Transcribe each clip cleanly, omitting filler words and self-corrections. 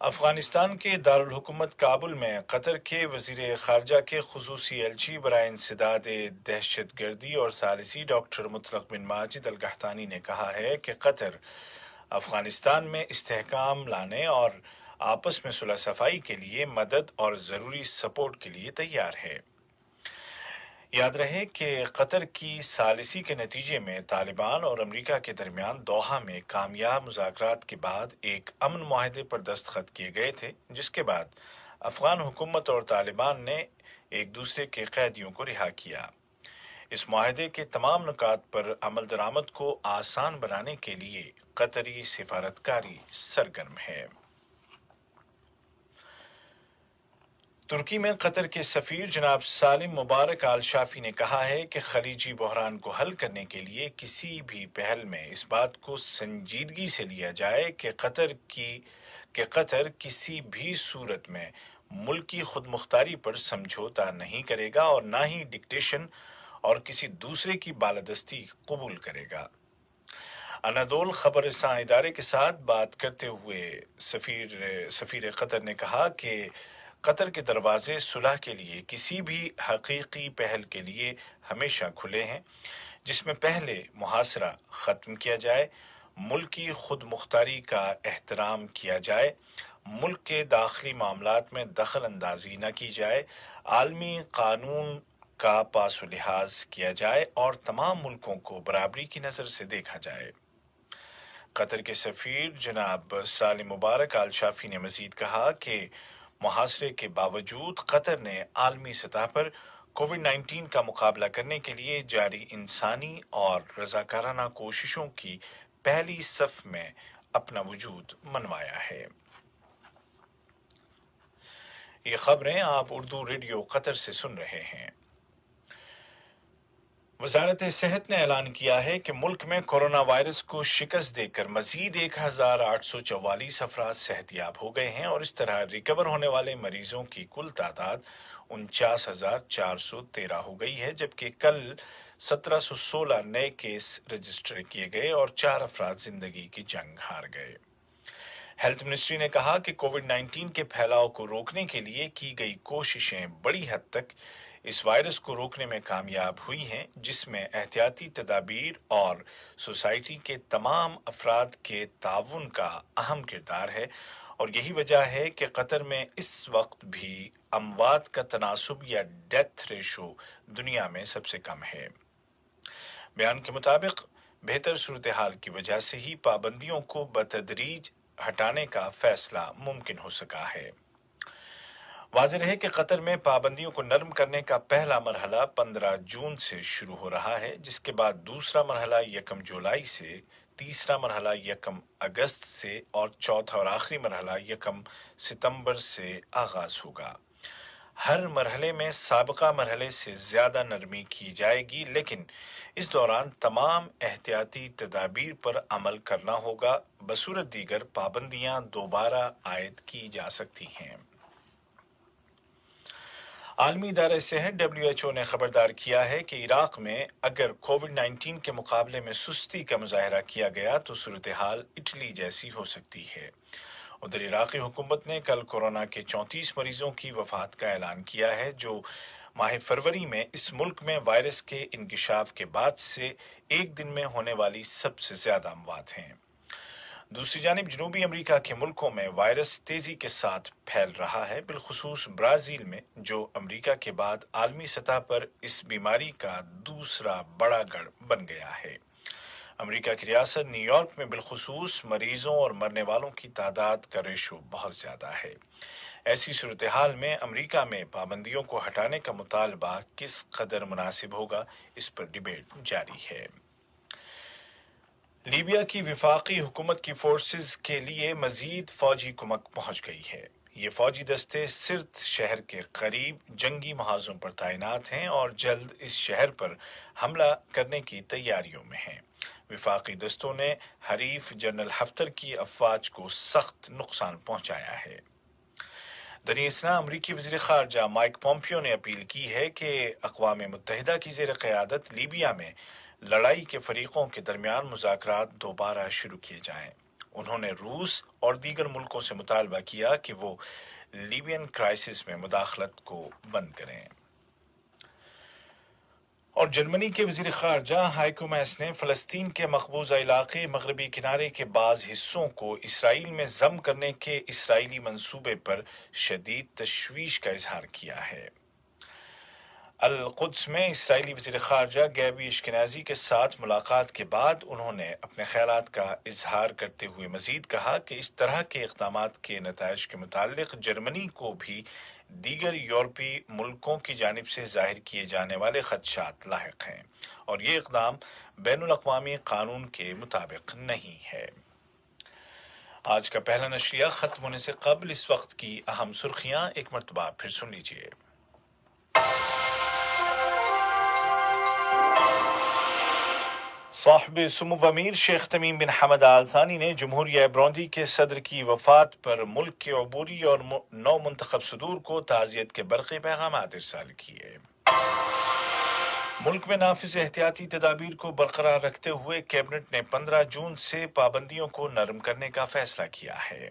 افغانستان کے دارالحکومت کابل میں قطر کے وزیر خارجہ کے خصوصی ایلچی برائے انسداد دہشت گردی اور ثالثی ڈاکٹر مطلق بن ماجد القحطانی نے کہا ہے کہ قطر افغانستان میں استحکام لانے اور آپس میں صلح صفائی کے لیے مدد اور ضروری سپورٹ کے لیے تیار ہے۔ یاد رہے کہ قطر کی ثالثی کے نتیجے میں طالبان اور امریکہ کے درمیان دوحہ میں کامیاب مذاکرات کے بعد ایک امن معاہدے پر دستخط کیے گئے تھے، جس کے بعد افغان حکومت اور طالبان نے ایک دوسرے کے قیدیوں کو رہا کیا۔ اس معاہدے کے تمام نکات پر عمل درآمد کو آسان بنانے کے لیے قطری سفارتکاری سرگرم ہے۔ ترکی میں قطر کے سفیر جناب سالم مبارک آل شافی نے کہا ہے کہ خلیجی بحران کو حل کرنے کے لیے کسی بھی پہل میں اس بات کو سنجیدگی سے لیا جائے کہ قطر کسی بھی صورت میں ملکی خود مختاری پر سمجھوتا نہیں کرے گا اور نہ ہی ڈکٹیشن اور کسی دوسرے کی بالادستی قبول کرے گا۔ انادول خبر رساں ادارے کے ساتھ بات کرتے ہوئے سفیر قطر نے کہا کہ قطر کے دروازے صلح کے لیے کسی بھی حقیقی پہل کے لیے ہمیشہ کھلے ہیں، جس میں پہلے محاصرہ ختم کیا جائے، ملکی خود مختاری کا احترام کیا جائے، ملک کے داخلی معاملات میں دخل اندازی نہ کی جائے، عالمی قانون کا پاس و لحاظ کیا جائے اور تمام ملکوں کو برابری کی نظر سے دیکھا جائے۔ قطر کے سفیر جناب سالم مبارک آل شافی نے مزید کہا کہ محاصرے کے باوجود قطر نے عالمی سطح پر کووڈ-19 کا مقابلہ کرنے کے لیے جاری انسانی اور رضاکارانہ کوششوں کی پہلی صف میں اپنا وجود منوایا ہے۔ یہ خبریں آپ اردو ریڈیو قطر سے سن رہے ہیں۔ وزارت صحت نے اعلان کیا ہے کہ ملک میں کورونا وائرس کو شکست دے کر مزید 1844 افراد صحت یاب ہو گئے ہیں اور اس طرح ریکور ہونے والے مریضوں کی کل تعداد 49,413 ہو گئی ہے، جبکہ کل 1716 نئے کیس رجسٹر کیے گئے اور 4 افراد زندگی کی جنگ ہار گئے۔ ہیلتھ منسٹری نے کہا کہ کووڈ-19 کے پھیلاؤ کو روکنے کے لیے کی گئی کوششیں بڑی حد تک اس وائرس کو روکنے میں کامیاب ہوئی ہیں، جس میں احتیاطی تدابیر اور سوسائٹی کے تمام افراد کے تعاون کا اہم کردار ہے، اور یہی وجہ ہے کہ قطر میں اس وقت بھی اموات کا تناسب یا ڈیتھ ریشو دنیا میں سب سے کم ہے۔ بیان کے مطابق بہتر صورتحال کی وجہ سے ہی پابندیوں کو بتدریج ہٹانے کا فیصلہ ممکن ہو سکا ہے۔ واضح رہے کہ قطر میں پابندیوں کو نرم کرنے کا پہلا مرحلہ 15 جون سے شروع ہو رہا ہے، جس کے بعد دوسرا مرحلہ 1 جولائی سے، تیسرا مرحلہ 1 اگست سے اور چوتھا اور آخری مرحلہ 1 ستمبر سے آغاز ہوگا۔ ہر مرحلے میں سابقہ مرحلے سے زیادہ نرمی کی جائے گی، لیکن اس دوران تمام احتیاطی تدابیر پر عمل کرنا ہوگا، بصورت دیگر پابندیاں دوبارہ عائد کی جا سکتی ہیں۔ عالمی ادارہ صحت WHO نے خبردار کیا ہے کہ عراق میں اگر کووڈ-19 کے مقابلے میں سستی کا مظاہرہ کیا گیا تو صورتحال اٹلی جیسی ہو سکتی ہے۔ ادھر عراقی حکومت نے کل کورونا کے 34 مریضوں کی وفات کا اعلان کیا ہے، جو ماہ فروری میں اس ملک میں وائرس کے انکشاف کے بعد سے ایک دن میں ہونے والی سب سے زیادہ اموات ہیں۔ دوسری جانب جنوبی امریکہ کے ملکوں میں وائرس تیزی کے ساتھ پھیل رہا ہے، بالخصوص برازیل میں، جو امریکہ کے بعد عالمی سطح پر اس بیماری کا دوسرا بڑا گڑھ بن گیا ہے۔ امریکہ کی ریاست نیو یارک میں بالخصوص مریضوں اور مرنے والوں کی تعداد کا ریشو بہت زیادہ ہے۔ ایسی صورتحال میں امریکہ میں پابندیوں کو ہٹانے کا مطالبہ کس قدر مناسب ہوگا، اس پر ڈیبیٹ جاری ہے۔ لیبیا کی وفاقی حکومت کی فورسز کے لیے مزید فوجی کمک پہنچ گئی ہے۔ یہ فوجی دستے سرت شہر کے قریب جنگی محاذوں پر تعینات ہیں اور جلد اس شہر پر حملہ کرنے کی تیاریوں میں ہیں۔ وفاقی دستوں نے حریف جنرل حفتر کی افواج کو سخت نقصان پہنچایا ہے۔ دنیا اسنا امریکی وزیر خارجہ مائک پومپیو نے اپیل کی ہے کہ اقوام متحدہ کی زیر قیادت لیبیا میں لڑائی کے فریقوں کے درمیان مذاکرات دوبارہ شروع کیے جائیں۔ انہوں نے روس اور دیگر ملکوں سے مطالبہ کیا کہ وہ لیبین کرائسس میں مداخلت کو بند کریں۔ اور جرمنی کے وزیر خارجہ ہائیکو میس نے فلسطین کے مقبوضہ علاقے مغربی کنارے کے بعض حصوں کو اسرائیل میں ضم کرنے کے اسرائیلی منصوبے پر شدید تشویش کا اظہار کیا ہے۔ القدس میں اسرائیلی وزیر خارجہ گیبی اشکنازی کے ساتھ ملاقات کے بعد انہوں نے اپنے خیالات کا اظہار کرتے ہوئے مزید کہا کہ اس طرح کے اقدامات کے نتائج کے متعلق جرمنی کو بھی دیگر یورپی ملکوں کی جانب سے ظاہر کیے جانے والے خدشات لاحق ہیں اور یہ اقدام بین الاقوامی قانون کے مطابق نہیں ہے۔ آج کا پہلا نشریہ ختم ہونے سے قبل اس وقت کی اہم سرخیاں ایک مرتبہ پھر سن لیجیے۔ صاحب سمو امیر شیخ تمیم بن حمد آل ثانی نے جمہوریہ برونڈی کے صدر کی وفات پر ملک کے عبوری اور نو منتخب صدور کو تعزیت کے برقی پیغامات ارسال کیے۔ ملک میں نافذ احتیاطی تدابیر کو برقرار رکھتے ہوئے کیبنٹ نے 15 جون سے پابندیوں کو نرم کرنے کا فیصلہ کیا ہے۔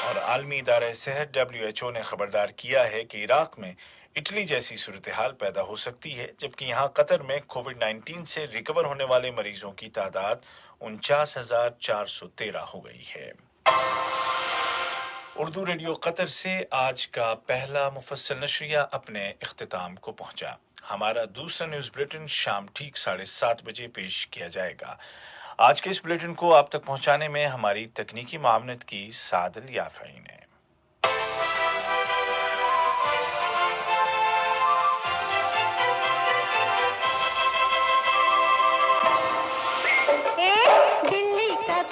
اور عالمی ادارہ صحت WHO نے خبردار کیا ہے کہ عراق میں اٹلی جیسی صورتحال پیدا ہو سکتی ہے، جبکہ یہاں قطر میں کووڈ-19 سے ریکور ہونے والے مریضوں کی تعداد 49,413 ہو گئی ہے۔ اردو ریڈیو قطر سے آج کا پہلا مفصل نشریہ اپنے اختتام کو پہنچا۔ ہمارا دوسرا نیوز بلیٹن شام ٹھیک 7:30 بجے پیش کیا جائے گا۔ آج کے اس بلیٹن کو آپ تک پہنچانے میں ہماری تکنیکی معاونت کی سعد الیافعی نے۔ دلی کا